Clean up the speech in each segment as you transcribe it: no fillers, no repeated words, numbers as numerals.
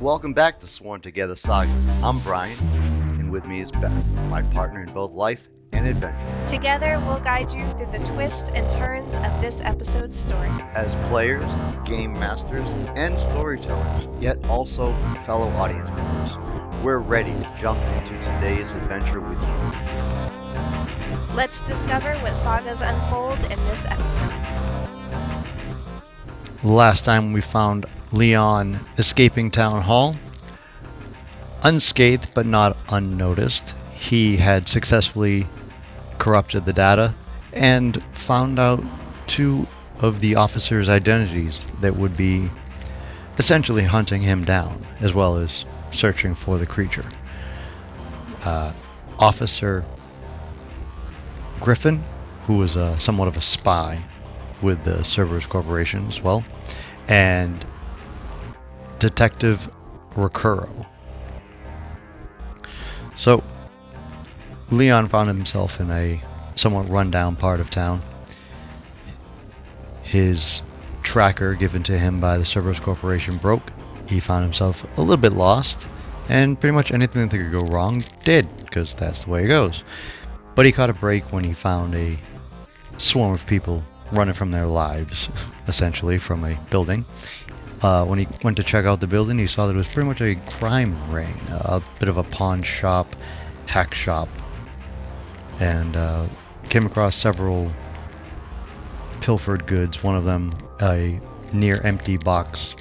Welcome back to Sworn Together Saga. I'm Brian, and with me is Beth, my partner in both life and adventure. Together, we'll guide you through the twists and turns of this episode's story. As players, game masters, and storytellers, yet also fellow audience members, we're ready to jump into today's adventure with you. Let's discover what sagas unfold in this episode. Last time we found Leon escaping town hall. Unscathed but not unnoticed, he had successfully corrupted the data and found out two of the officers' identities that would be essentially hunting him down, as well as searching for the creature. Officer Griffin, who was somewhat of a spy with the Cerberus Corporation as well, and Detective Recuro. So, Leon found himself in a somewhat rundown part of town. His tracker given to him by the Cerberus Corporation broke. He found himself a little bit lost, and pretty much anything that could go wrong did, because that's the way it goes. But he caught a break when he found a swarm of people running from their lives, essentially, from a building. When he went to check out the building, he saw that it was pretty much a crime ring, a bit of a pawn shop, hack shop, and came across several pilfered goods, one of them a near empty box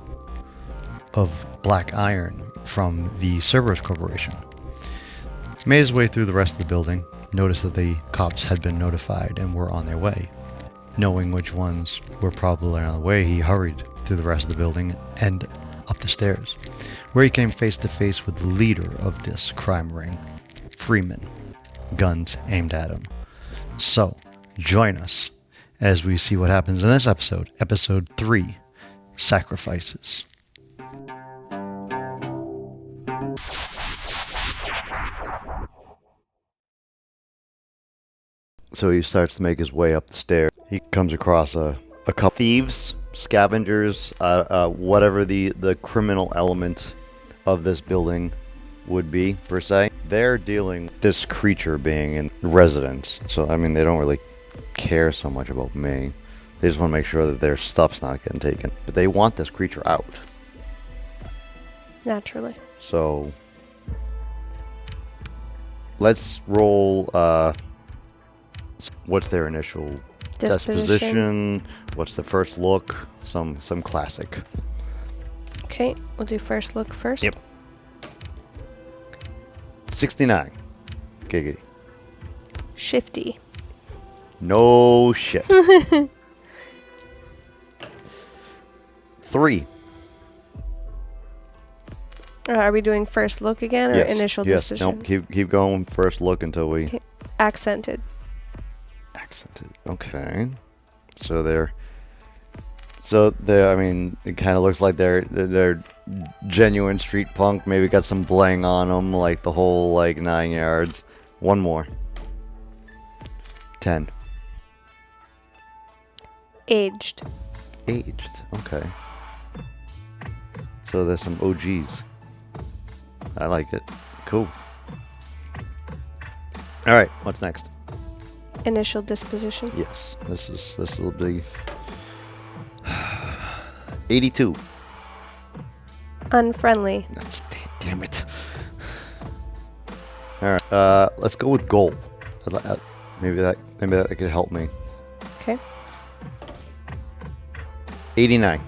of black iron from the Cerberus Corporation. Made his way through the rest of the building, noticed that the cops had been notified and were on their way. Knowing which ones were probably on the way, he hurried through the rest of the building and up the stairs, where he came face to face with the leader of this crime ring, Freeman, guns aimed at him. So, join us as we see what happens in this episode, episode 3, Sacrifices. So he starts to make his way up the stairs. He comes across a couple thieves, scavengers, whatever the criminal element of this building would be, per se. They're dealing with this creature being in residence. So, I mean, they don't really care so much about me. They just want to make sure that their stuff's not getting taken. But they want this creature out. Naturally. So, let's roll, what's their initial disposition? What's the first look? Some classic. Okay, we'll do first look first. Yep. 69. Giggity. Shifty. No shit. 3. Are we doing first look again or Yes. Initial Yes. disposition? Nope. Keep going. First look until we Okay. Accented. accented. Okay. So they're. I mean, it kind of looks like they're genuine street punk. Maybe got some bling on them, like the whole 9 yards. One more. 10. Aged. Aged. Okay. So there's some OGs. I like it. Cool. All right. What's next? Initial disposition. Yes. This will be 82. Unfriendly. That's damn it. All right. Let's go with gold. Maybe that could help me. Okay. 89.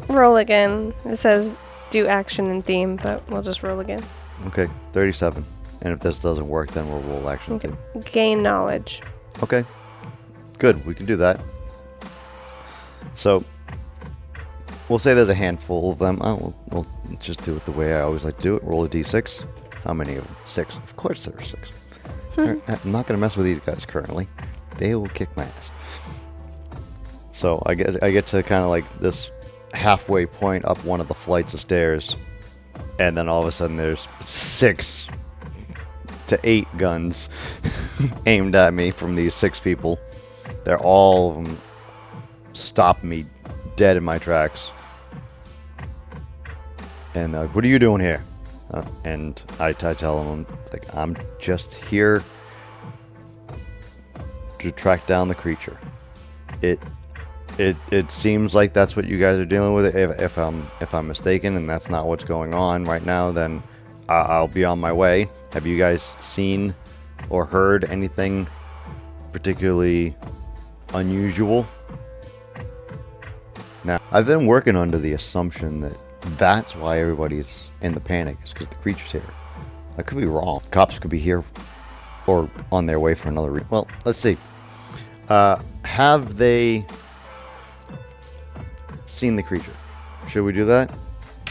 Roll again. It says do action and theme, but we'll just roll again. Okay. 37. And if this doesn't work, then we'll roll action. Okay. Gain knowledge. Okay. Good. We can do that. So, we'll say there's a handful of them. We'll just do it the way I always like to do it. Roll a d6. How many of them? 6. Of course there are 6. I'm not going to mess with these guys currently. They will kick my ass. So, I get to kind of like this halfway point up one of the flights of stairs. And then all of a sudden there's 6 to 8 guns aimed at me from these 6 people. They're all of them stop me dead in my tracks. And they're like, what are you doing here? And I tell them, like, I'm just here to track down the creature. It seems like that's what you guys are dealing with. If I'm mistaken and that's not what's going on right now, then I'll be on my way. Have you guys seen or heard anything particularly unusual? Now, I've been working under the assumption that that's why everybody's in the panic, is because the creature's here. I could be wrong. Cops could be here or on their way for another reason. Well, let's see. Have they seen the creature? Should we do that?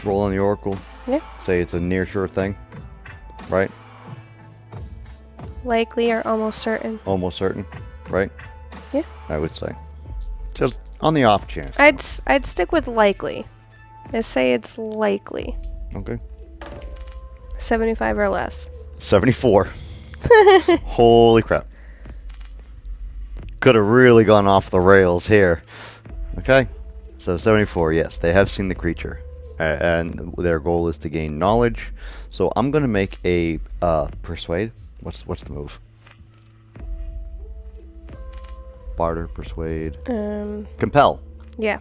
Roll on the oracle. Yeah. Say it's a near sure thing, right? Likely or almost certain. Almost certain, right? Yeah. I would say. Just on the off chance. I'd stick with likely. I say it's likely. Okay. 75 or less. 74. Holy crap. Could have really gone off the rails here. Okay. So 74, yes, they have seen the creature. And their goal is to gain knowledge. So I'm going to make a persuade. What's the move? Barter, persuade. Compel. Yeah.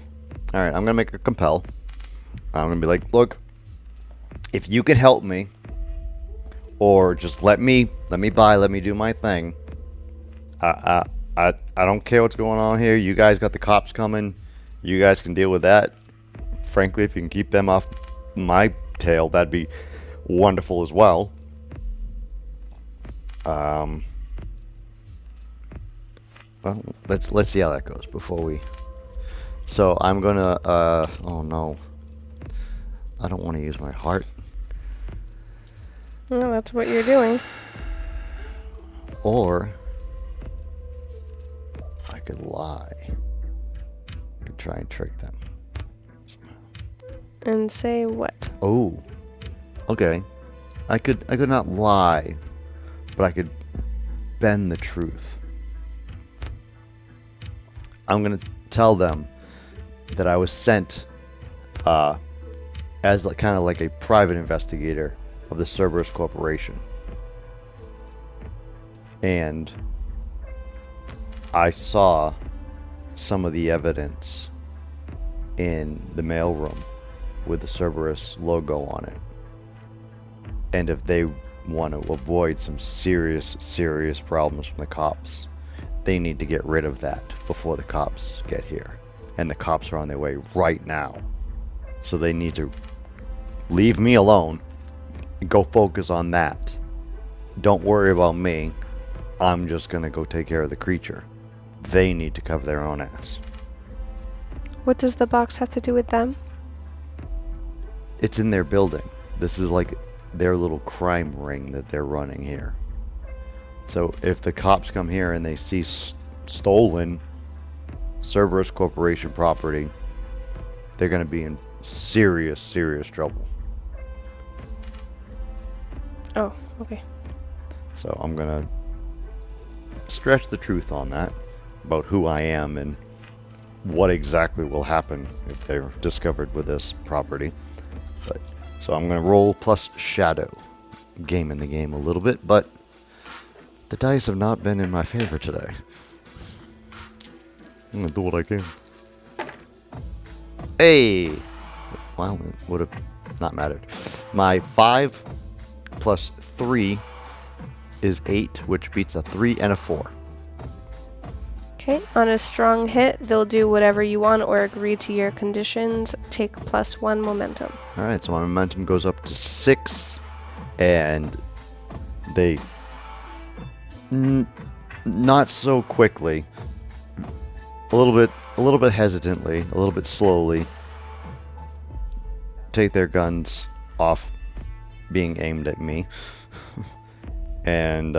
All right, I'm going to make a compel. I'm going to be like, look, if you can help me, or just let me do my thing. I don't care what's going on here. You guys got the cops coming. You guys can deal with that. Frankly, if you can keep them off my tail, that'd be wonderful as well. Well, let's see how that goes before we. So I'm gonna. Oh no. I don't want to use my heart. Well, that's what you're doing. Or I could lie. I could try and trick them. And say what? Oh. Okay. I could not lie, but I could bend the truth. I'm gonna tell them that I was sent as kind of like a private investigator of the Cerberus Corporation. And I saw some of the evidence in the mailroom with the Cerberus logo on it. And if they want to avoid some serious problems from the cops, they need to get rid of that before the cops get here. And the cops are on their way right now. So they need to leave me alone and go focus on that. Don't worry about me. I'm just going to go take care of the creature. They need to cover their own ass. What does the box have to do with them? It's in their building. This is like their little crime ring that they're running here. So if the cops come here and they see stolen Cerberus Corporation property, they're going to be in serious trouble. Oh, okay. So I'm going to stretch the truth on that, about who I am and what exactly will happen if they're discovered with this property. But so I'm going to roll plus shadow. Gaming the game a little bit, but the dice have not been in my favor today. I'm going to do what I can. Hey! Well, it would have not mattered. My 5 plus 3 is 8, which beats a 3 and a 4. Okay. On a strong hit, they'll do whatever you want or agree to your conditions. Take +1 momentum. Alright, so my momentum goes up to 6, and they not so quickly, a little bit hesitantly, a little bit slowly, take their guns off being aimed at me. And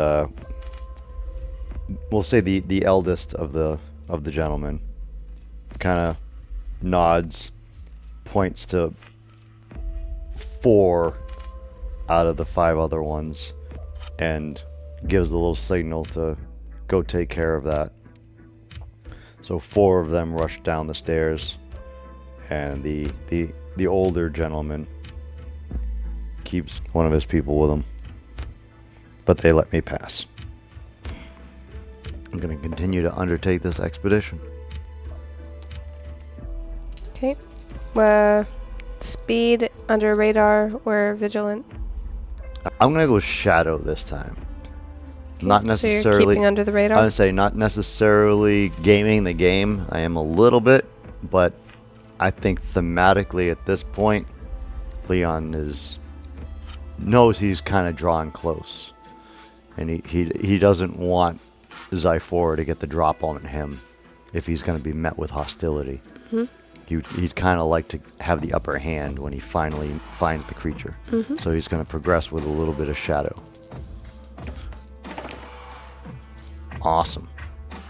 we'll say the eldest of the gentlemen kind of nods, points to 4 out of the 5 other ones, and gives the little signal to go take care of that. So 4 of them rush down the stairs, and the older gentleman keeps one of his people with him, but they let me pass. I'm going to continue to undertake this expedition. Okay. Speed, under radar, or vigilant? I'm going to go shadow this time. Not So necessarily. you're keeping under the I radar? would say not necessarily gaming the game. I am a little bit, but I think thematically at this point, Leon knows he's kind of drawing close, and he doesn't want Zyphora to get the drop on him if he's going to be met with hostility. He'd kind of like to have the upper hand when he finally finds the creature. So he's going to progress with a little bit of shadow. Awesome.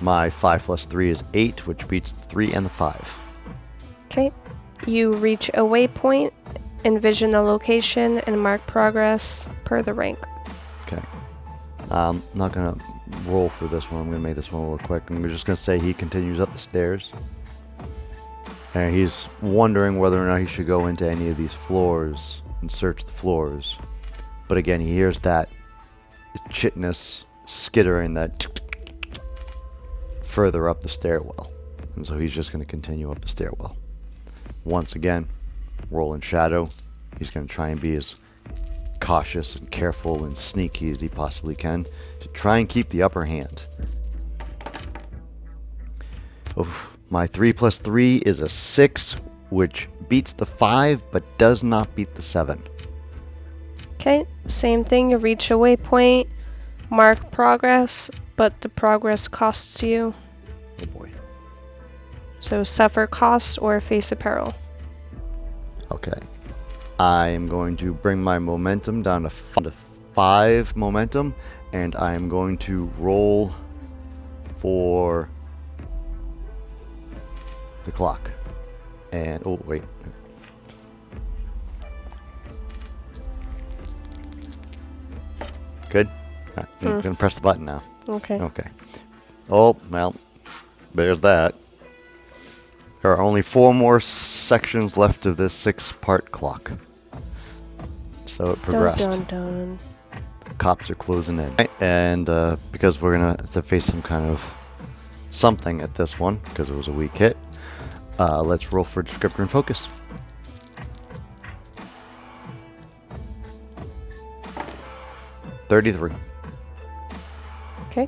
My 5 + 3 is 8, which beats the 3 and the 5. Okay. You reach a waypoint, envision the location, and mark progress per the rank. Okay. I'm not going to roll for this one. I'm going to make this one real quick. I'm just going to say he continues up the stairs. And he's wondering whether or not he should go into any of these floors and search the floors. But again, he hears that chitness skittering that further up the stairwell. And so he's just going to continue up the stairwell. Once again, roll in shadow. He's going to try and be as cautious and careful and sneaky as he possibly can to try and keep the upper hand. Oof. My 3 + 3 is a 6, which beats the 5, but does not beat the 7. Okay. Same thing. You reach a waypoint, mark progress, but the progress costs you. Oh boy. So suffer costs or face a peril. Okay. I am going to bring my momentum down to 5 momentum, and I am going to roll for the clock. And oh wait. Good. I'm gonna press the button now. Okay. Okay. Oh well, there's that. There are only 4 more sections left of this 6-part clock. So it progressed. Dun, dun, dun. Cops are closing in. Right, and because we're gonna have to face some kind of something at this one, because it was a weak hit, let's roll for descriptor and focus. $33. Okay.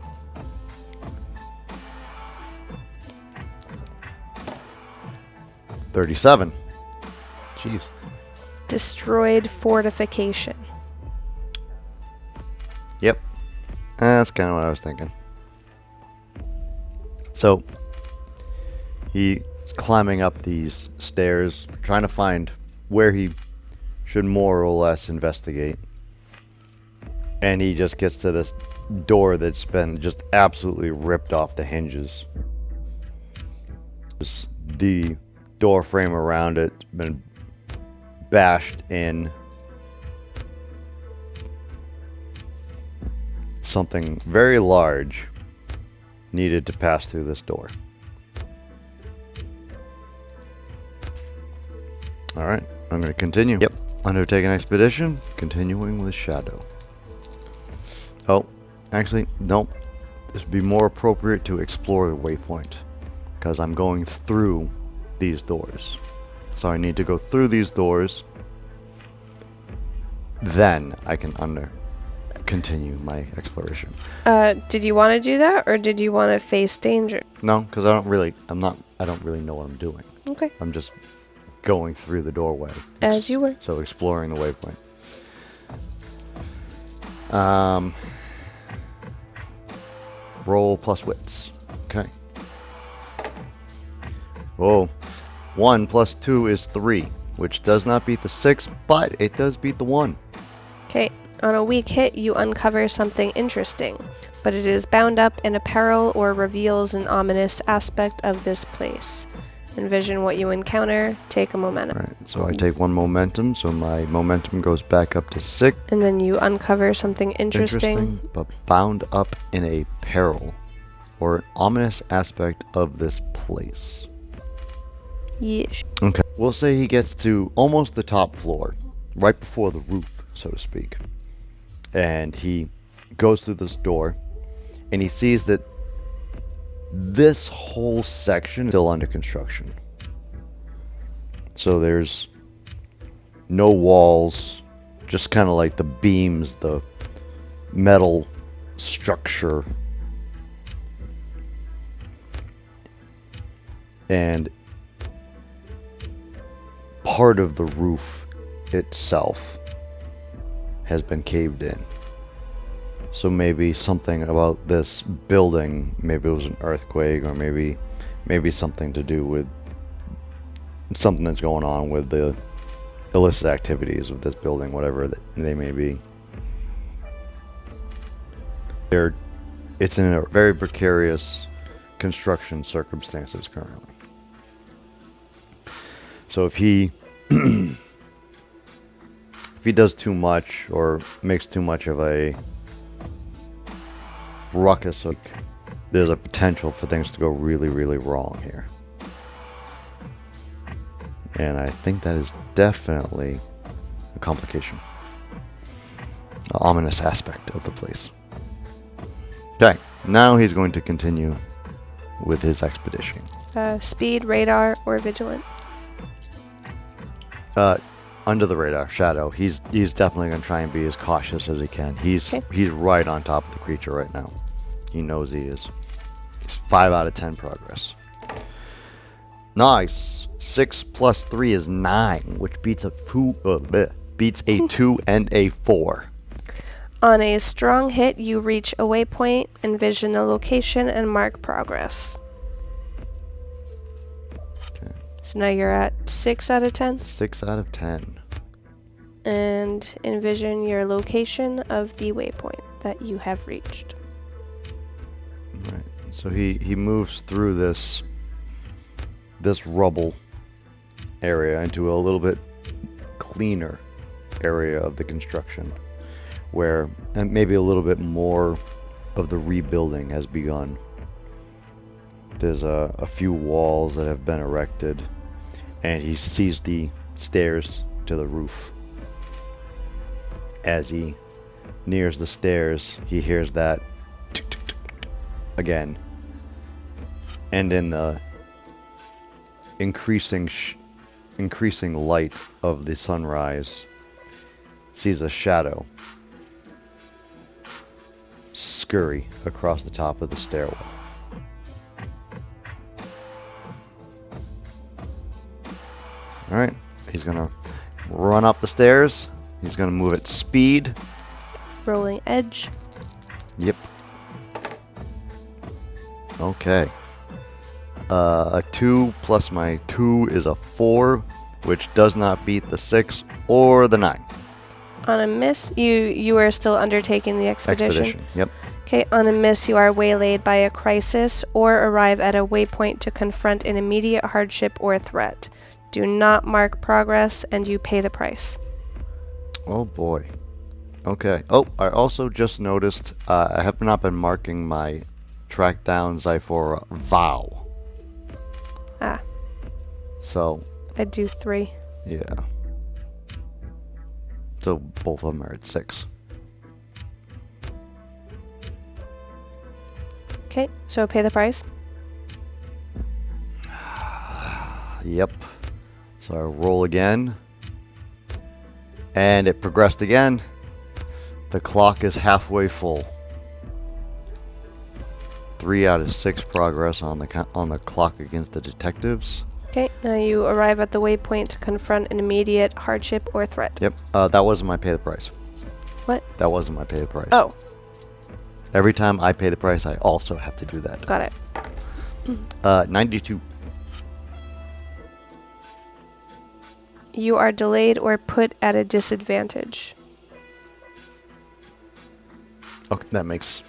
$37. Jeez. Destroyed fortification. Yep. That's kind of what I was thinking. So, he's climbing up these stairs, trying to find where he should more or less investigate. And he just gets to this door that's been just absolutely ripped off the hinges. The door frame around it's been bashed in. Something very large needed to pass through this door. Alright, I'm going to continue. Yep, undertake an expedition, continuing with shadow. Oh, actually, nope. This would be more appropriate to explore the waypoint, because I'm going through these doors. So I need to go through these doors, then I can continue my exploration. Did you want to do that, or did you want to face danger? No, because I don't really know what I'm doing. Okay. I'm just going through the doorway. As you were. So exploring the waypoint. Roll plus wits. Okay. Whoa. 1 + 2 is 3, which does not beat the 6, but it does beat the 1. Okay. On a weak hit, you uncover something interesting, but it is bound up in a peril or reveals an ominous aspect of this place. Envision what you encounter, take a momentum. Alright, so I take 1 momentum, so my momentum goes back up to 6. And then you uncover something interesting. But bound up in a peril. or an ominous aspect of this place. Yeesh. Okay. We'll say he gets to almost the top floor, right before the roof, so to speak. And he goes through this door, and he sees that this whole section is still under construction. So there's no walls, just kind of like the beams, the metal structure. And part of the roof itself has been caved in. So maybe something about this building, maybe it was an earthquake, or maybe something to do with something that's going on with the illicit activities of this building, whatever they may be. It's in a very precarious construction circumstances currently. So if he if he does too much or makes too much of a ruckus, there's a potential for things to go really, really wrong here. And I think that is definitely a complication. An ominous aspect of the place. Okay, now he's going to continue with his expedition. Speed, radar, or vigilant? Under the radar, shadow. He's definitely going to try and be as cautious as he can. He's right on top of the creature right now. He knows he is. He's 5 out of 10 progress. Nice. 6 plus 3 is 9, which beats a 2 and a 4. On a strong hit, you reach a waypoint, envision a location, and mark progress. Okay. So now you're at 6 out of 10? 6 out of 10. And envision your location of the waypoint that you have reached. Right. So he moves through this rubble area into a little bit cleaner area of the construction, where and maybe a little bit more of the rebuilding has begun. There's a few walls that have been erected, and he sees the stairs to the roof. As he nears the stairs, he hears that tick, tick, tick, tick, again, and in the increasing light of the sunrise, sees a shadow scurry across the top of the stairwell. Alright, he's gonna run up the stairs. He's gonna move at speed. Rolling edge. Yep. Okay. A 2 plus my 2 is a 4, which does not beat the 6 or the 9. On a miss, you are still undertaking the expedition. Yep. Okay, on a miss, you are waylaid by a crisis or arrive at a waypoint to confront an immediate hardship or threat. Do not mark progress, and you pay the price. Oh boy. Okay. Oh, I also just noticed I have not been marking my track downs for vow. Ah. So. I do 3. Yeah. So both of them are at 6. Okay, so pay the price. Yep. So I roll again. And it progressed again. The clock is halfway full. 3 out of 6 progress on the clock against the detectives. Okay, now you arrive at the waypoint to confront an immediate hardship or threat. Yep. That wasn't my pay the price. What? That wasn't my pay the price. Oh. Every time I pay the price, I also have to do that. Got it. 92. You are delayed or put at a disadvantage. Okay, that makes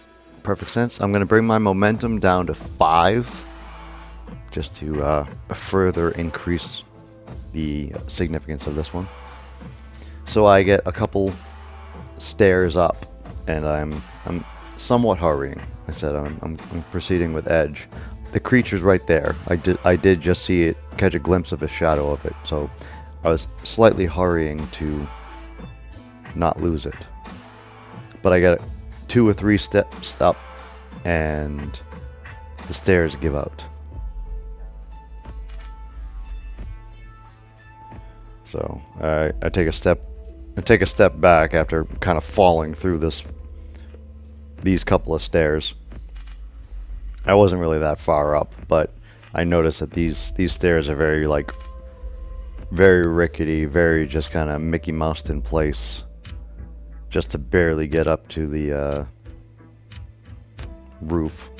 perfect sense. I'm going to bring my momentum down to 5, just to further increase the significance of this one. So I get a couple stairs up, and I'm somewhat hurrying. I said I'm proceeding with edge. The creature's right there. I did just see it, catch a glimpse of a shadow of it, so I was slightly hurrying to not lose it. But I got 2 or 3 steps up, and the stairs give out. So I take a step back after kind of falling through these couple of stairs. I wasn't really that far up, but I noticed that these stairs are very very rickety, very just kind of Mickey Moused in place, just to barely get up to the roof.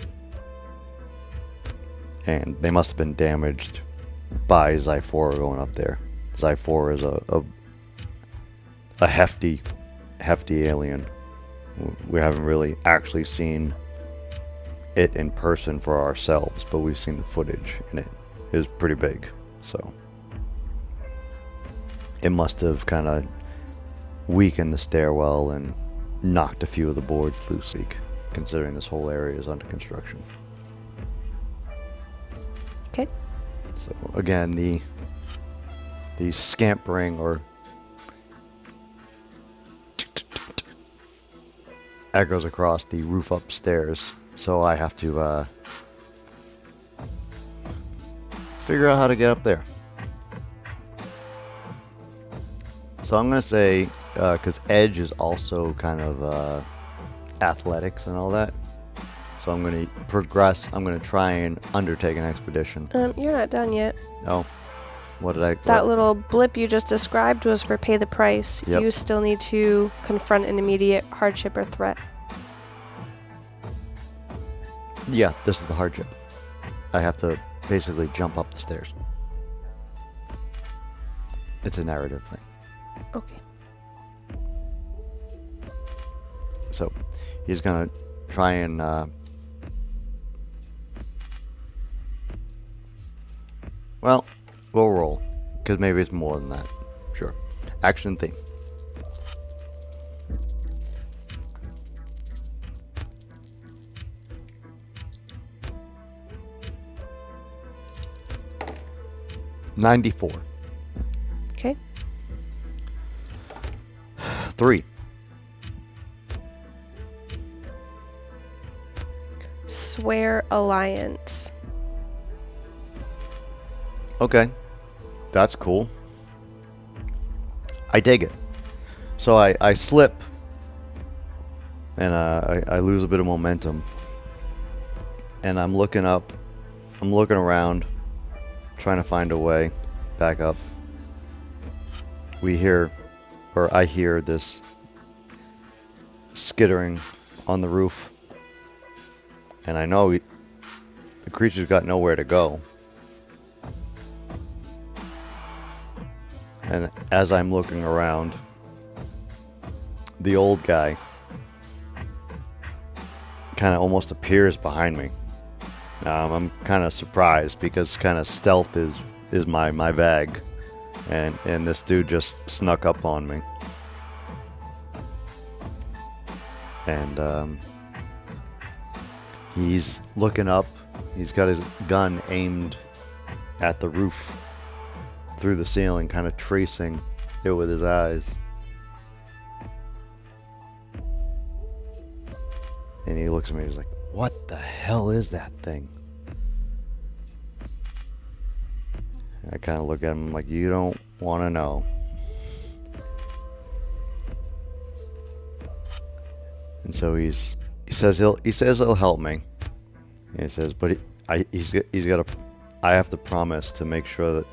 And they must have been damaged by Zy4 going up there. Zy4 is a hefty alien. We haven't really actually seen it in person for ourselves, but we've seen the footage, and it is pretty big. So it must have kind of weakened the stairwell and knocked a few of the boards loose, considering this whole area is under construction. Okay. So again, the scampering or echoes across the roof upstairs, so I have to figure out how to get up there. So I'm gonna say, because Edge is also kind of athletics and all that, so I'm gonna progress. I'm gonna try and undertake an expedition. You're not done yet. Oh, what did I? That little blip you just described was for pay the price. Yep. You still need to confront an immediate hardship or threat. Yeah, this is the hardship. I have to basically jump up the stairs. It's a narrative thing. Okay. So he's gonna try and well, we'll roll, because maybe it's more than that. Sure. Action theme. $94. Okay. 3. Swear alliance. Okay. That's cool. I dig it. So I slip, and I lose a bit of momentum. And I'm looking up. I'm looking around, trying to find a way back up. I hear this skittering on the roof. And I know the creature's got nowhere to go. And as I'm looking around, the old guy kind of almost appears behind me. I'm kind of surprised, because kind of stealth is my bag, and this dude just snuck up on me. And he's looking up. He's got his gun aimed at the roof through the ceiling, kind of tracing it with his eyes. And he looks at me, he's like, "What the hell is that thing?" I kind of look at him like, "You don't want to know." And so he says he'll help me. And he says, but I have to promise to make sure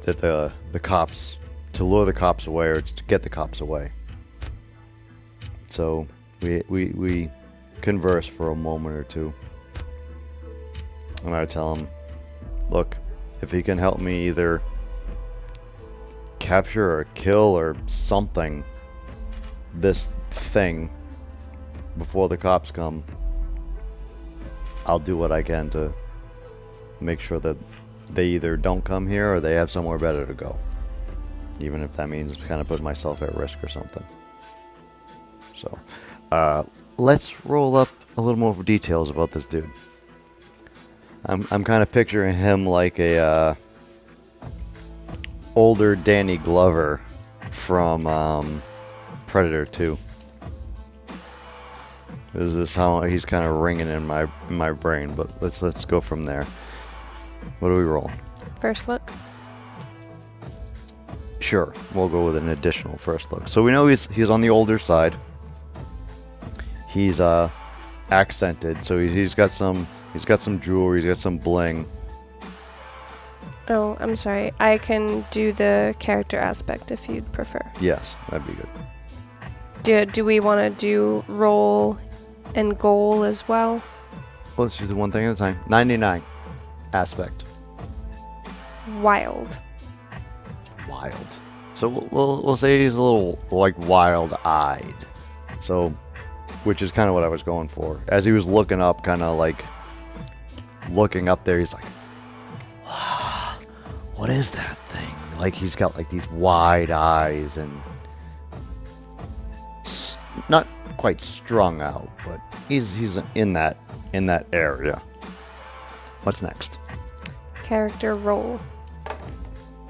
that the cops, to lure the cops away, or to get the cops away. So we converse for a moment or two, and I tell him, look, if he can help me either capture or kill or something this thing before the cops come, I'll do what I can to make sure that they either don't come here or they have somewhere better to go, even if that means kind of putting myself at risk or something. So let's roll up a little more details about this dude. I'm kind of picturing him like a older Danny Glover from Predator 2. This is how he's kind of ringing in my brain, but let's go from there. What do we roll? First look. Sure, we'll go with an additional first look. So we know he's on the older side. He's accented, so he's got some jewelry, he's got some bling. Oh, I'm sorry. I can do the character aspect if you'd prefer. Yes, that'd be good. Do we want to do role and goal as well? Well, let's do one thing at a time. 99 aspect. Wild. Wild. So we'll say he's a little like wild-eyed. So, which is kind of what I was going for. As he was looking up, kind of like looking up there, he's like, what is that thing? Like he's got like these wide eyes and not quite strung out, but he's in that area. What's next? Character role.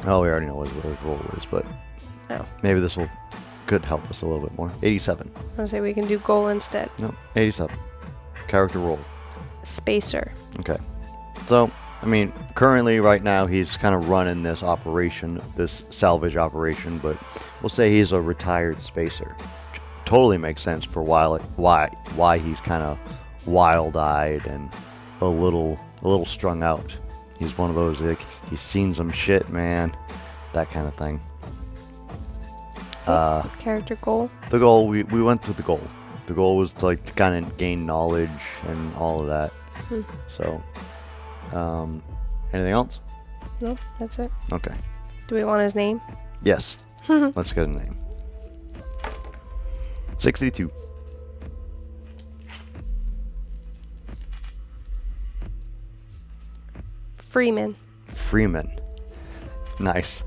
Oh, we already know what his role is, but maybe this could help us a little bit more. 87. I was gonna say we can do goal instead. No, 87. Character role. Spacer. Okay. So, I mean, currently, right now, he's kind of running this operation, this salvage operation, but we'll say he's a retired spacer. Totally makes sense for why he's kind of wild-eyed and a little strung out. He's one of those, like, he's seen some shit, man. That kind of thing. Character goal. The goal, we went with the goal. The goal was to, like, to kind of gain knowledge and all of that. So, anything else? No, that's it. Okay. Do we want his name? Yes. Let's get a name. 62. Freeman. Freeman. Nice.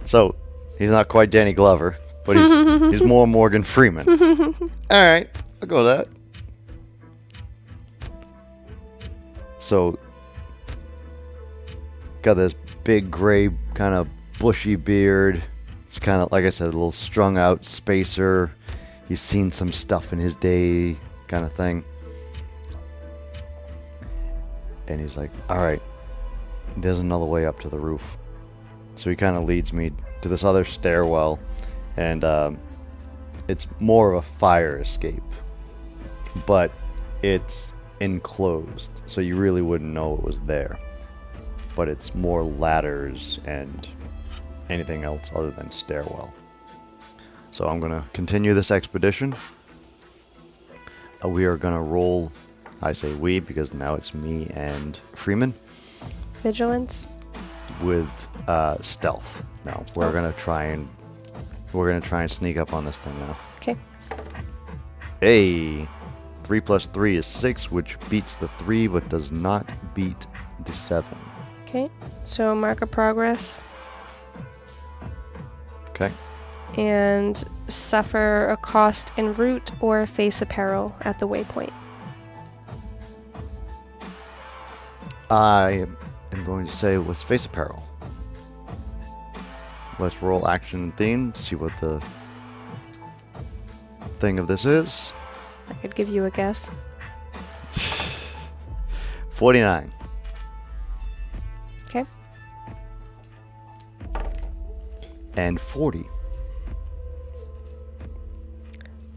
So, he's not quite Danny Glover, but he's more Morgan Freeman. Alright, I'll go with that. So, got this big gray kind of bushy beard. It's kind of, like I said, a little strung out spacer. He's seen some stuff in his day kind of thing. And he's like, alright, there's another way up to the roof. So he kind of leads me to this other stairwell. And it's more of a fire escape. But it's enclosed, so you really wouldn't know it was there. But it's more ladders and anything else other than stairwell. So I'm going to continue this expedition. We are going to roll, I say we because now it's me and Freeman, Vigilance. with stealth. Now we're going to try and sneak up on this thing now. Okay. Hey, 3 plus 3 is 6, which beats the 3 but does not beat the 7. Okay. So mark of progress. Okay. And suffer a cost en route or face a peril at the waypoint. I am going to say let's face a peril. Let's roll action and theme, see what the thing of this is. I could give you a guess. 49. Okay. And 40.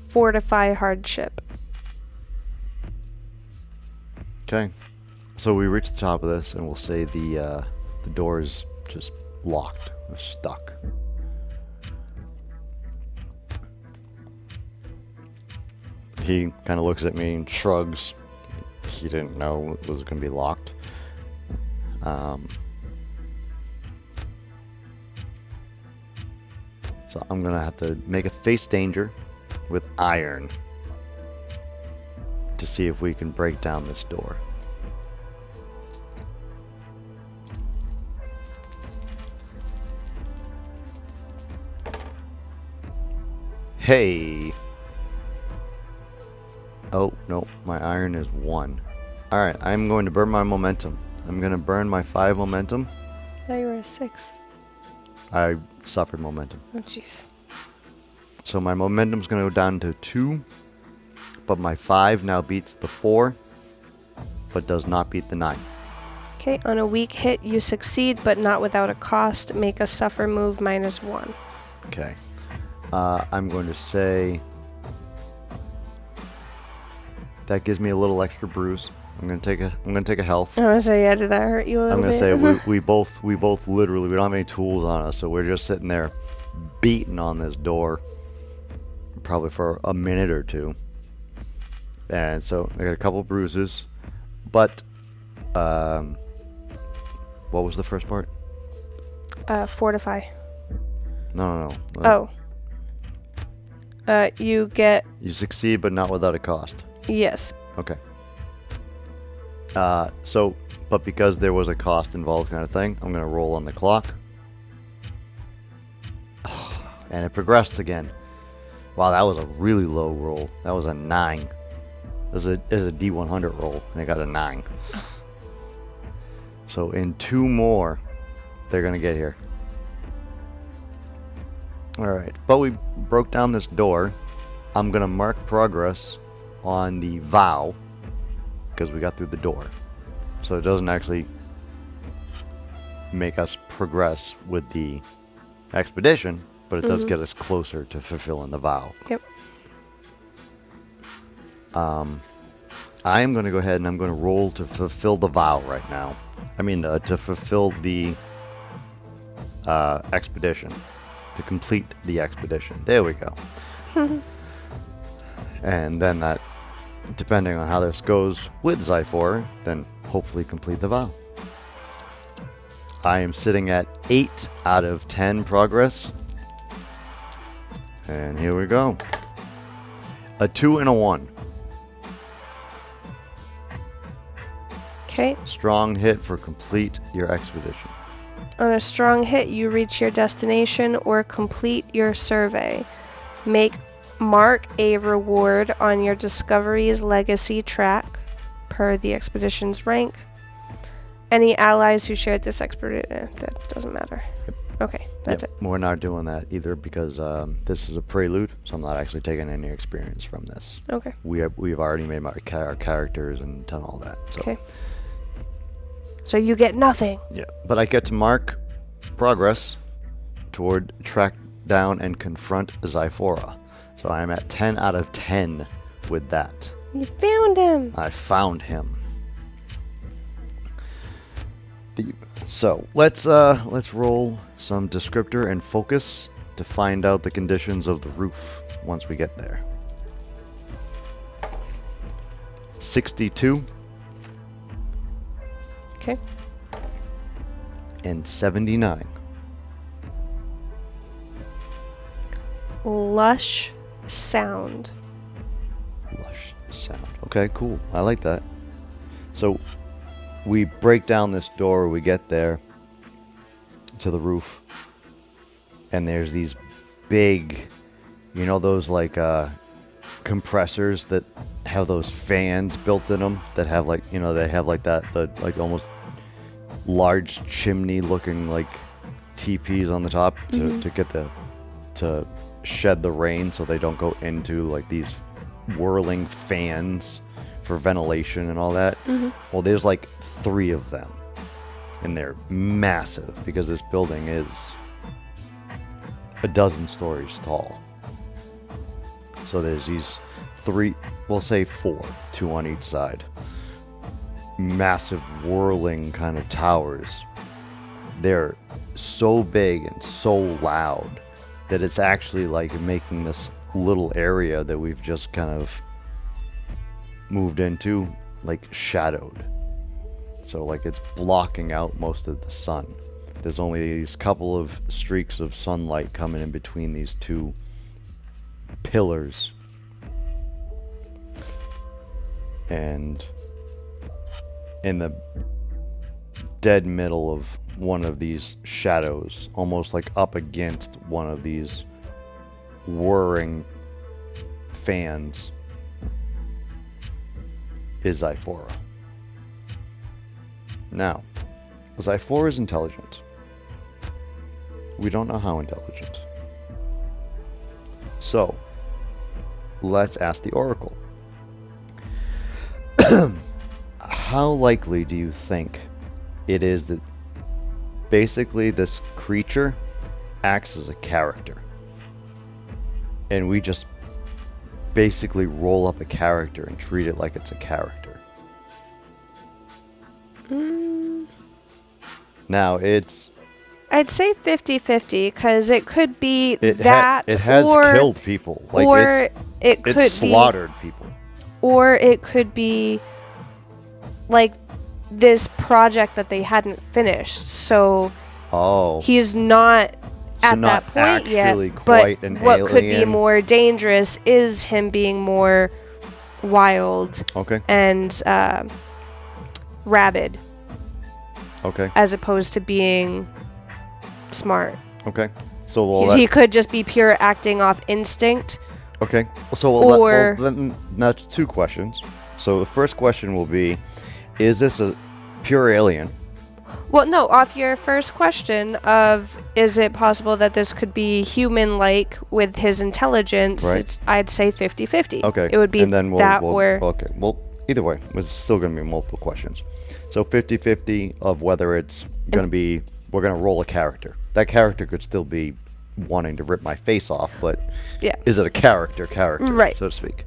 Fortify hardship. Okay. So we reach the top of this and we'll say the door is just locked. We're stuck. He kind of looks at me and shrugs. He didn't know it was going to be locked. So I'm going to have to make a face danger with iron to see if we can break down this door. Hey. Oh, no. My iron is 1. Alright, I'm going to burn my momentum. I'm going to burn my 5 momentum. I thought you were a 6. I suffered momentum. Oh, jeez. So my momentum's going to go down to 2. But my 5 now beats the 4. But does not beat the 9. Okay, on a weak hit, you succeed, but not without a cost. Make a suffer move -1. Okay. I'm going to say... That gives me a little extra bruise. I'm gonna take a health. I was gonna say, yeah, did that hurt you a little I'm bit? gonna say we both literally, we don't have any tools on us, so we're just sitting there beating on this door probably for a minute or two. And so I got a couple bruises, but what was the first part? Fortify. No. You get... You succeed, but not without a cost. Yes. Okay. But because there was a cost involved kind of thing, I'm going to roll on the clock. And it progressed again. Wow, that was a really low roll. That was a 9. This is a D100 roll, and I got a 9. So in 2 more, they're going to get here. Alright, but we broke down this door. I'm going to mark progress on the vow, because we got through the door. So it doesn't actually make us progress with the expedition, but it does get us closer to fulfilling the vow. Yep. I am going to go ahead and I'm going to roll to fulfill the vow right now. I mean, to fulfill the expedition. To complete the expedition. There we go. And then that, depending on how this goes with Zyphor, then hopefully complete the vow. I am sitting at 8 out of 10 progress. And here we go. A 2 and a 1. Okay. Strong hit for complete your expedition. On a strong hit, you reach your destination or complete your survey. Mark a reward on your Discovery's legacy track per the expedition's rank. Any allies who shared this expedition, that doesn't matter. Yep. Okay, that's it. We're not doing that either because this is a prelude, so I'm not actually taking any experience from this. Okay. We've already made our characters and done all that. So. Okay. So you get nothing. Yeah, but I get to mark progress toward track down and confront Zyphora. So I'm at 10 out of 10 with that. You found him. I found him. So let's roll some descriptor and focus to find out the conditions of the roof once we get there. 62. Okay. And 79. Lush sound. Lush sound. Okay, cool. I like that. So we break down this door, we get there to the roof, and there's these big, you know, those like compressors that have those fans built in them that have like, you know, they have like that, the like almost large chimney looking like teepees on the top to get to shed the rain so they don't go into like these whirling fans for ventilation and all that. Well, there's like 3 of them, and they're massive because this building is a dozen stories tall. So there's these 3, we'll say 4, 2 on each side, massive whirling kind of towers. They're so big and so loud that it's actually like making this little area that we've just kind of moved into like shadowed. So like it's blocking out most of the sun. There's only these couple of streaks of sunlight coming in between these 2 pillars. And in the dead middle of one of these shadows, almost like up against one of these whirring fans, is Zyphora. Now, Zyphora is intelligent. We don't know how intelligent. So, let's ask the Oracle. How likely do you think it is that basically this creature acts as a character, and we just basically roll up a character and treat it like it's a character? Now, I'd say 50-50 because it could be it that, has or killed people. Like, or it could it's slaughtered people. Or it could be like this project that they hadn't finished. So he's not at not that point yet. actually But quite an what could be alien. more dangerous is him being more wild Okay. and rabid, Okay. as opposed to being smart. Okay. So we'll He could just be pure acting off instinct. okay. So then that's two questions. So the first question will be, is this a pure alien? Well, no, off your first question of is it possible that this could be human-like with his intelligence, Right. I'd say 50-50. Okay. It would be and then or... okay. Well, either way, it's still going to be multiple questions. So 50-50 of whether it's going to be, we're going to roll a character. That character could still be wanting to rip my face off, but Yeah. is it a character, Right. so to speak?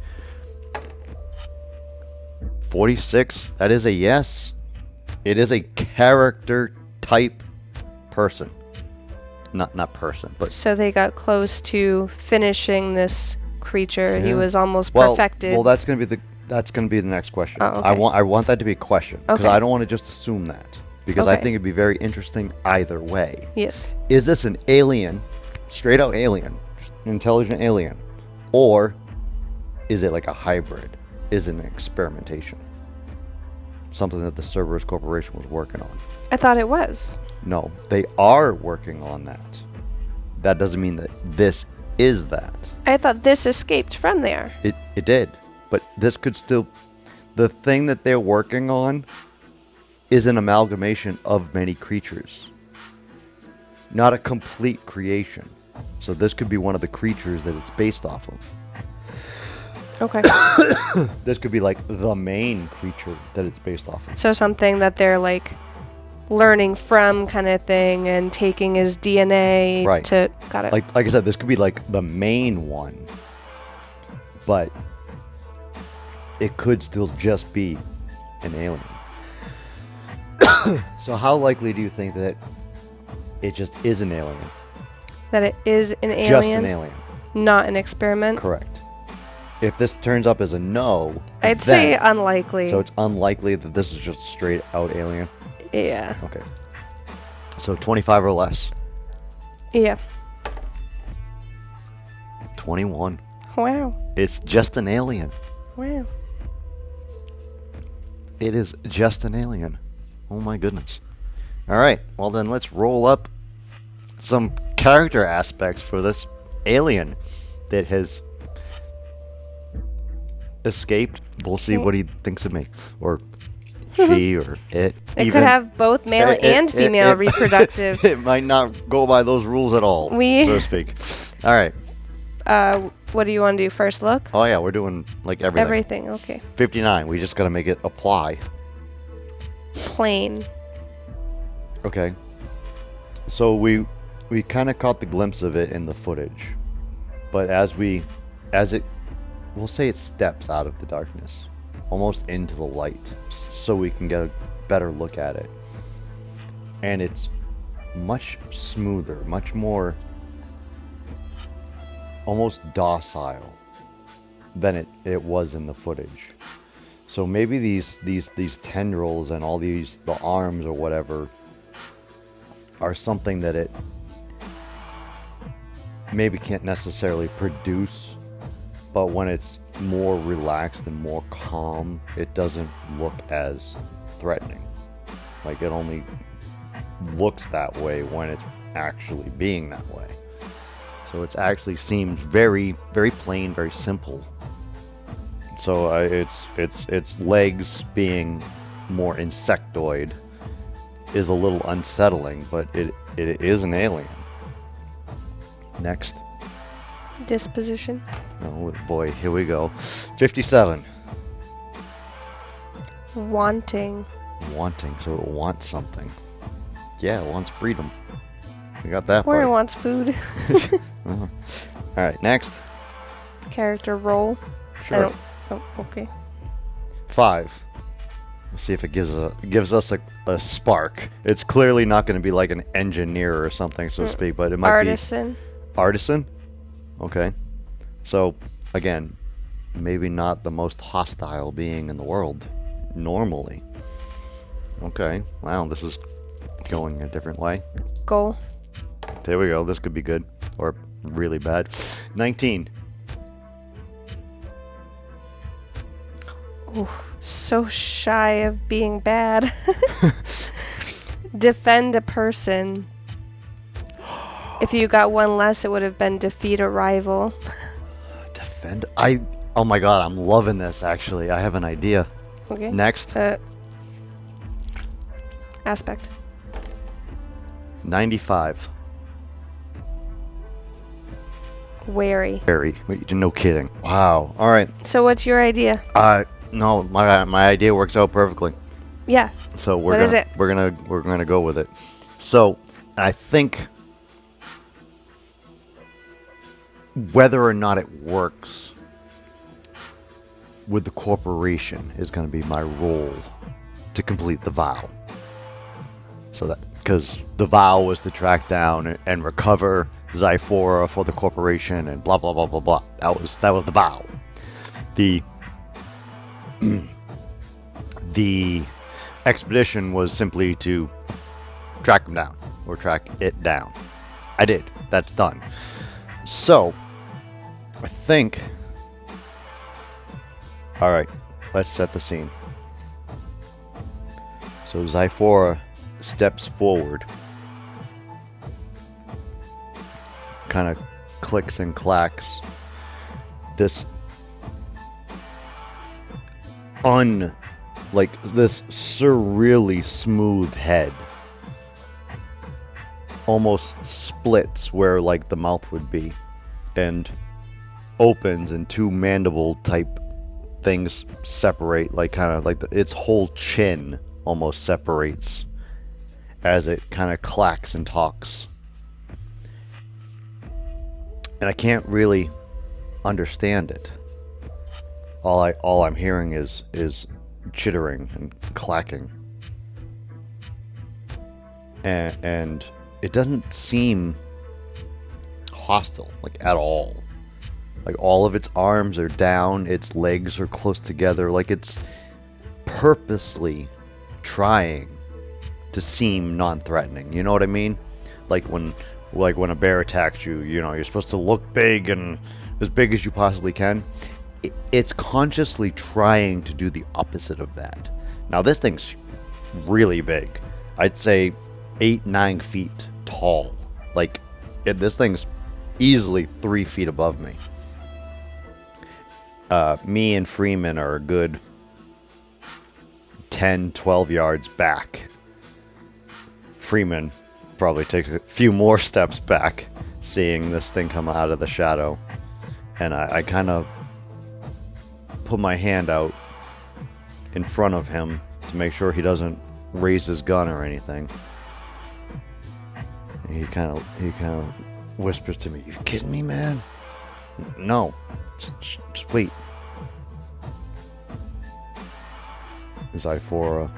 46, that is a yes. It is a character type person. Not person, but So they got close to finishing this creature. He Yeah. was almost well, perfected. Well, that's gonna be the next question. Oh, okay. I want that to be a question because Okay. I don't want to just assume that, because I Okay. think it'd be very interesting either way. Yes. Is this an alien, straight out alien, intelligent alien, or is it like a hybrid? Is it an experimentation? Something that the Cerberus Corporation was working on. I thought it was. No, they are working on that. That doesn't mean that this is that. I thought this escaped from there. It did, but this could still. The thing that they're working on is an amalgamation of many creatures, not a complete creation. So this could be one of the creatures that it's based off of. Okay. This could be like the main creature that it's based off of. So something that they're like learning from kind of thing and taking his DNA Right. to... Got it. Like I said, this could be like the main one, but it could still just be an alien. So how likely do you think that it just is an alien? That it is an alien, Just an alien. not an experiment. Correct. If this turns up as a no, I'd say then- unlikely. so it's unlikely that this is just straight out alien. Yeah. Okay. So 25 or less. Yeah. 21. Wow. It's just an alien. Wow. It is just an alien. Oh my goodness. All right. Well then, let's roll up some character aspects for this alien that has escaped. We'll see what he thinks of me, or she, or it. It could have both male and female reproductive. It might not go by those rules at all, so to speak. All right. What do you want to do? First look? Oh yeah, we're doing like everything. Everything. Okay. 59. We just gotta make it apply. Plain. Okay. So we kind of caught the glimpse of it in the footage, but as we'll say it steps out of the darkness, almost into the light, so we can get a better look at it. And it's much smoother, much more almost docile than it was in the footage. So maybe these tendrils and all the arms or whatever are something that it maybe can't necessarily produce, but when it's more relaxed and more calm, it doesn't look as threatening. Like, it only looks that way when it's actually being that way. So it actually seems very, very plain, very simple. So its legs being more insectoid is a little unsettling, but it is an alien. Next. Disposition. Oh boy, here we go. 57. Wanting. Wanting, so it wants something. Yeah, it wants freedom. We got that Or it part. wants food. All right, next. Character role. Sure. Oh, okay. 5. Let's see if it gives us a spark. It's clearly not going to be like an engineer or something, so to speak, but it might Artisan. be artisan. Okay. So again, maybe not the most hostile being in the world normally. Okay. Wow, this is going a different way. Goal. There we go. This could be good or really bad. 19. Ooh, so shy of being bad. Defend a person. If you got one less, it would have been defeat a rival. Defend. Oh my god, I'm loving this actually. I have an idea. Okay. Next. Aspect. 95. Wary. Very. No kidding. Wow. All right. So what's your idea? No, my idea works out perfectly. Yeah. So What is it? we're gonna go with it. So I think whether or not it works with the corporation is going to be my role to complete the vow. So that because the vow was to track down and recover Zyphora for the corporation and blah blah blah blah blah. That was the vow. The expedition was simply to track him down or track it down. I did. That's done. So I think. All right, let's set the scene. So Zyphora steps forward, kind of clicks and clacks. This this surreally smooth head almost splits where like the mouth would be and opens and two mandible type things separate, like kind of like its whole chin almost separates as it kind of clacks and talks. And I can't really understand it. All I'm hearing is chittering and clacking. And it doesn't seem hostile, like at all. Like all of its arms are down, its legs are close together, like it's purposely trying to seem non-threatening. You know what I mean? Like when a bear attacks you, you know, you're supposed to look big and as big as you possibly can. It's consciously trying to do the opposite of that. Now this thing's really big. I'd say 8-9 feet tall. Like this thing's easily 3 feet above me. Me and Freeman are a good 10-12 yards back. Freeman probably takes a few more steps back, seeing this thing come out of the shadow. And I kind of put my hand out in front of him to make sure he doesn't raise his gun or anything. And he kind of whispers to me, "You kidding me, man?" No. Just wait. Zyphora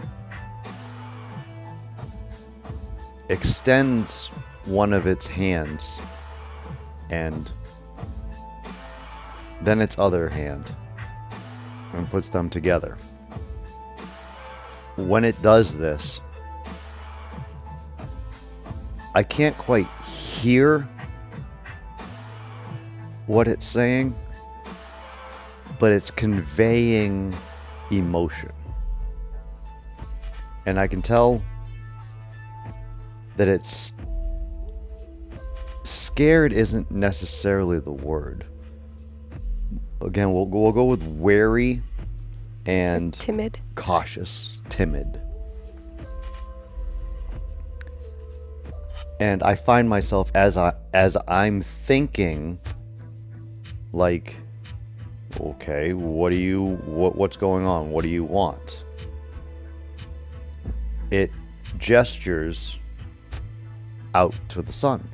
extends one of its hands and then its other hand and puts them together. When it does this, I can't quite hear what it's saying, but it's conveying emotion. And I can tell that it's scared isn't necessarily the word. again, we'll go with wary and Timid. cautious, timid. And I find myself as I'm thinking, like, okay, what's going on? What do you want? It gestures out to the sun.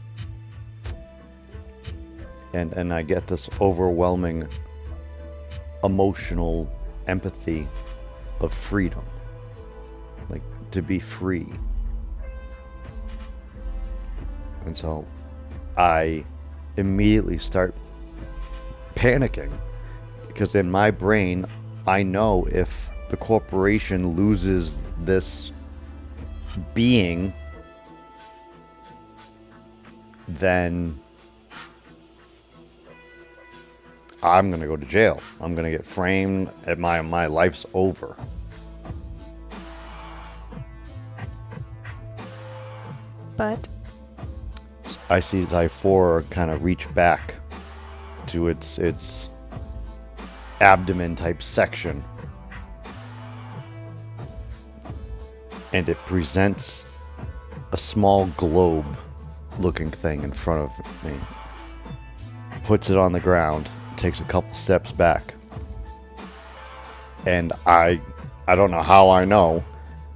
And I get this overwhelming emotional empathy of freedom. Like, to be free. And so I immediately start panicking, because in my brain, I know if the corporation loses this being, then I'm gonna go to jail. I'm gonna get framed, and my life's over. But I see Zyphora kind of reach back to its abdomen type section, and it presents a small globe looking thing in front of me, puts it on the ground, takes a couple steps back, and I don't know how I know,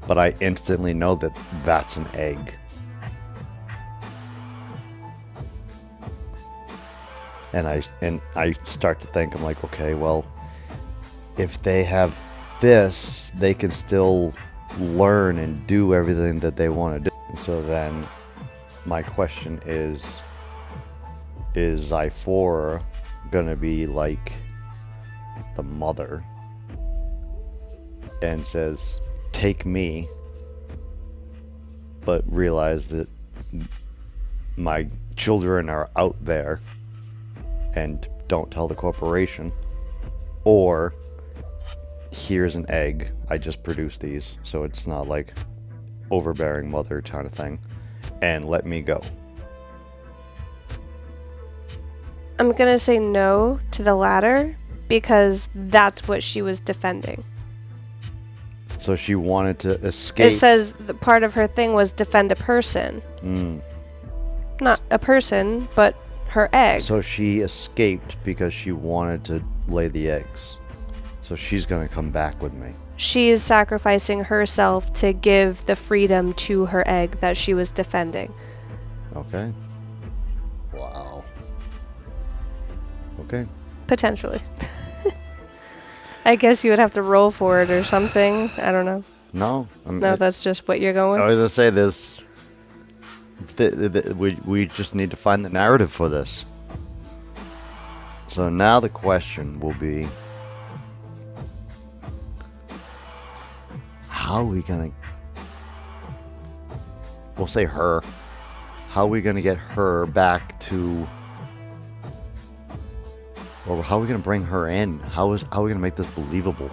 but I instantly know that that's an egg. And I start to think, I'm like, okay, well, if they have this, they can still learn and do everything that they want to do. And so then my question is Zyphora gonna be like the mother and says, take me, but realize that my children are out there and don't tell the corporation? Or here's an egg, I just produced these, so it's not like overbearing mother kind of thing, and let me go. I'm gonna say no to the latter, because that's what she was defending. So she wanted to escape. It says the part of her thing was defend a person. Not a person, but her egg. So she escaped because she wanted to lay the eggs. So she's gonna come back with me. She is sacrificing herself to give the freedom to her egg that she was defending. Okay. Wow. Okay. Potentially. I guess you would have to roll for it or something. I don't know. No. No, that's just what you're going I with? was gonna say this. We just need to find the narrative for this. So now the question will be, how are we gonna, we'll say her, how are we gonna get her back to, or how are we gonna bring her in? How are we gonna make this believable?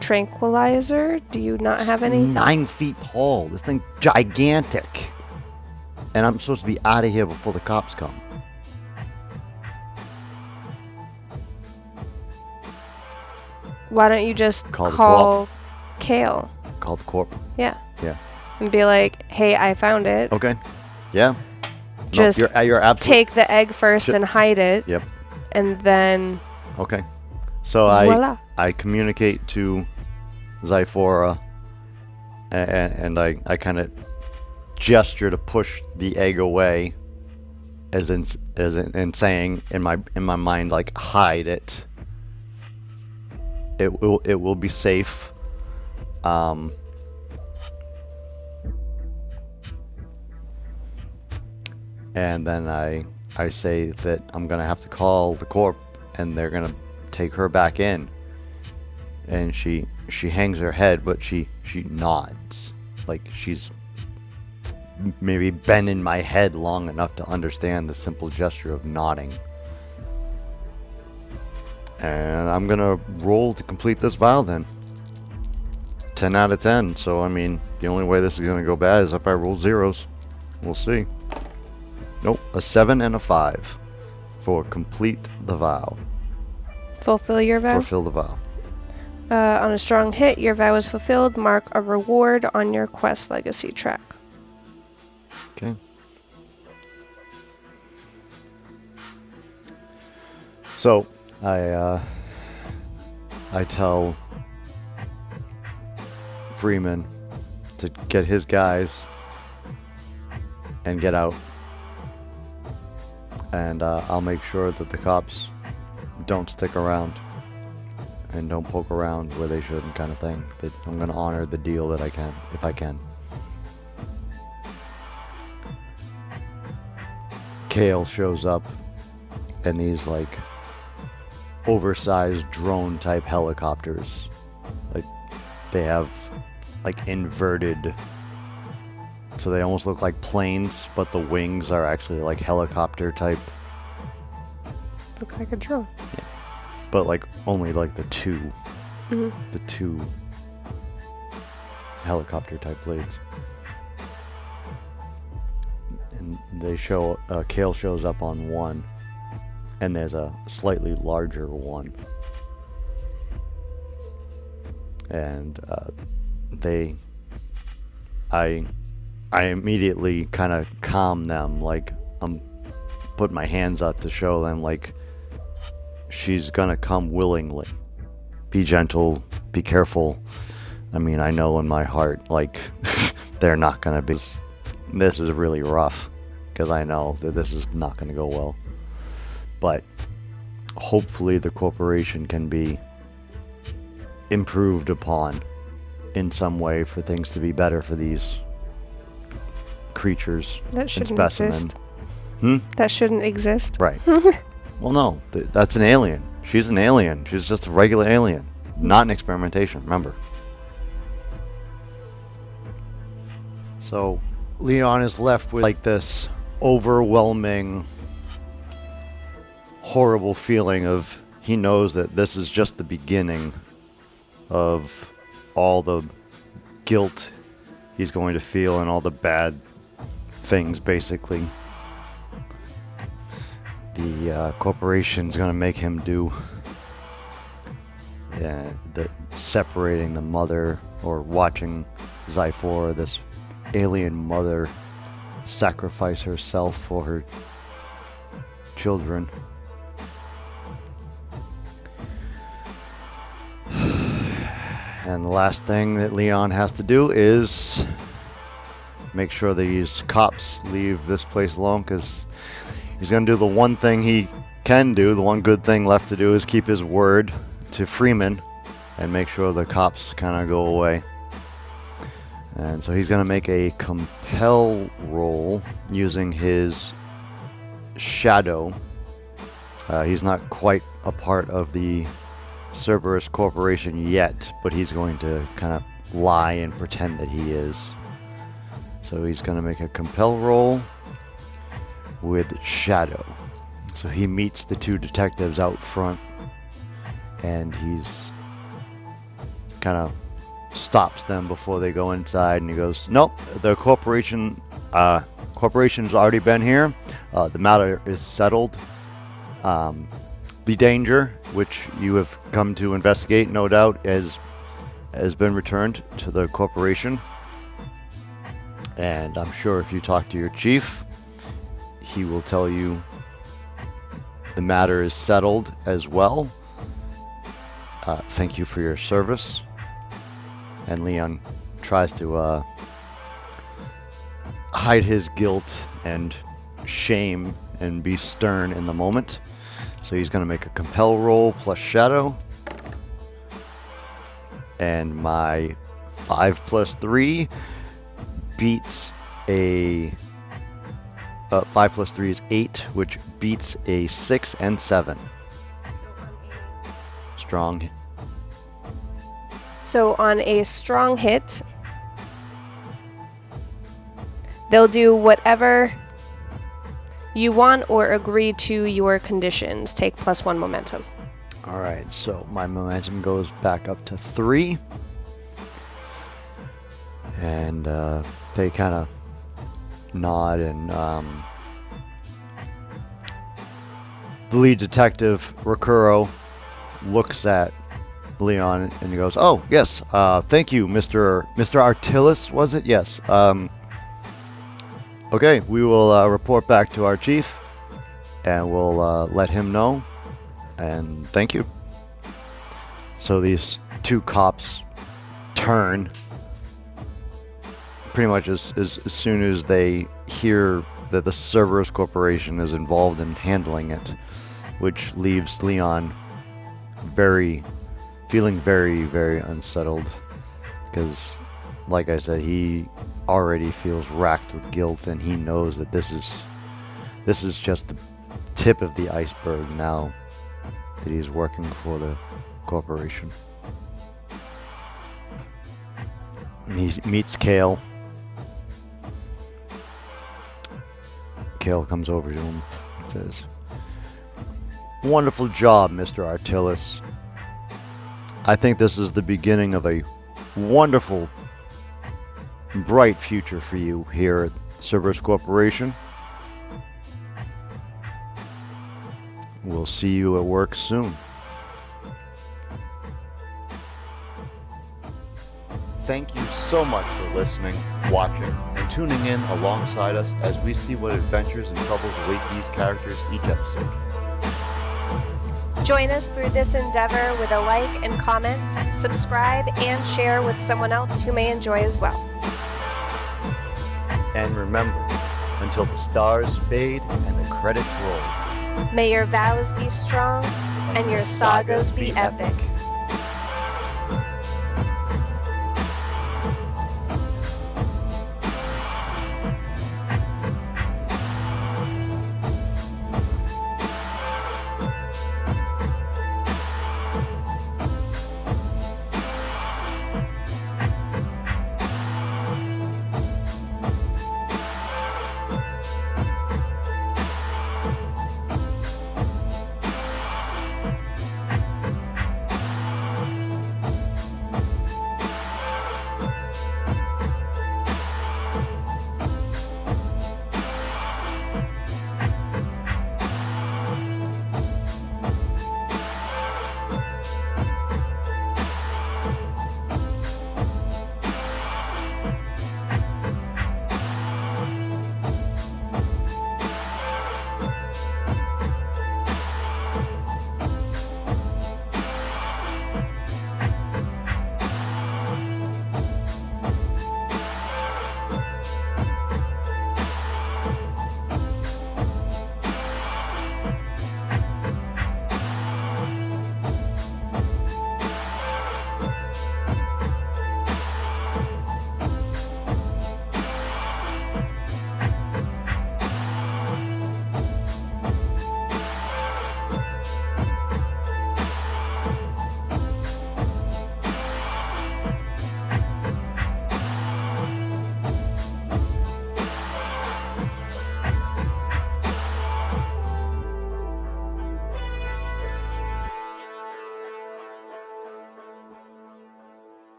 Tranquilizer? Do you not have any? 9 feet tall. This thing gigantic. And I'm supposed to be out of here before the cops come. Why don't you just Call the call Kale? Call the corp. Yeah. Yeah. And be like, hey, I found it. Okay. Yeah. Just no, you're absolutely. take the egg first and hide it. Yep. And then Okay. So voila. I communicate to Zyphora, and I kind of gesture to push the egg away, as in saying in my mind, like, hide it. It will be safe. And then I say that I'm gonna have to call the corp, and they're gonna take her back in. And she hangs her head, but she nods, like she's maybe been in my head long enough to understand the simple gesture of nodding. And I'm gonna roll to complete this vial then. 10 out of 10. So I mean, the only way this is gonna go bad is if I roll zeros. We'll see. Nope, a 7 and a 5 for complete the vow. Fulfill your vow. Fulfill the vow. On a strong hit, your vow is fulfilled. Mark a reward on your quest legacy track. Okay. So I tell Freeman to get his guys and get out, and I'll make sure that the cops don't stick around and don't poke around where they shouldn't, kind of thing. That I'm gonna honor the deal that I can, if I can. Kale shows up in these like oversized drone type helicopters. Like they have like inverted, so they almost look like planes, but the wings are actually like helicopter type. Look like a drone. Yeah. But like only like the two helicopter type blades. And they show, Kale shows up on one, and there's a slightly larger one. And I immediately kind of calm them, like I'm putting my hands up to show them like she's gonna come willingly. Be gentle, be careful. I mean, I know in my heart, like, they're not gonna be. This is really rough, because I know that this is not gonna go well. But hopefully the corporation can be improved upon in some way for things to be better for these creatures That and shouldn't specimen. exist. That shouldn't exist. Right. Well, no, that's an alien. She's an alien. She's just a regular alien, not an experimentation, remember. So Leon is left with like this overwhelming, horrible feeling of he knows that this is just the beginning of all the guilt he's going to feel and all the bad things, basically. The corporation's going to make him do. Yeah, separating the mother, or watching Zyphor, this alien mother, sacrifice herself for her children. And the last thing that Leon has to do is make sure that these cops leave this place alone, because he's going to do the one thing he can do. The one good thing left to do is keep his word to Freeman and make sure the cops kind of go away. And so he's going to make a compel roll using his shadow. He's not quite a part of the Cerberus Corporation yet, but he's going to kind of lie and pretend that he is. So he's going to make a compel roll with shadow. So he meets the two detectives out front, and he's kind of stops them before they go inside, and he goes, "Nope, the corporation's already been here. The matter is settled. The danger, which you have come to investigate, no doubt, has been returned to the corporation. And I'm sure if you talk to your chief, he will tell you the matter is settled as well. Thank you for your service." And Leon tries to hide his guilt and shame and be stern in the moment. So he's going to make a compel roll plus shadow. And my 5 plus 3 beats a... 5 plus 3 is 8, which beats a 6 and 7. Strong. So on a strong hit, they'll do whatever you want or agree to your conditions. Take +1 momentum. Alright, so my momentum goes back up to 3. And they kind of nod and the lead detective, Recuro, looks at Leon and he goes, "Oh, yes, thank you, Mr. Artillis, was it? Yes. Okay, we will report back to our chief, and we'll let him know, and thank you." So these two cops turn pretty much as soon as they hear that the Cerberus Corporation is involved in handling it, which leaves Leon feeling very, very unsettled, because, like I said, he already feels racked with guilt, and he knows that this is just the tip of the iceberg now that he's working for the corporation. And he meets Kale. Kale comes over to him and says, "Wonderful job, Mr. Artillis. I think this is the beginning of a wonderful, bright future for you here at Cerberus Corporation. We'll see you at work soon." Thank you so much for listening, watching, and tuning in alongside us as we see what adventures and troubles await these characters each episode. Join us through this endeavor with a like and comment, subscribe, and share with someone else who may enjoy as well. And remember, until the stars fade and the credits roll, May your vows be strong and your sagas be epic.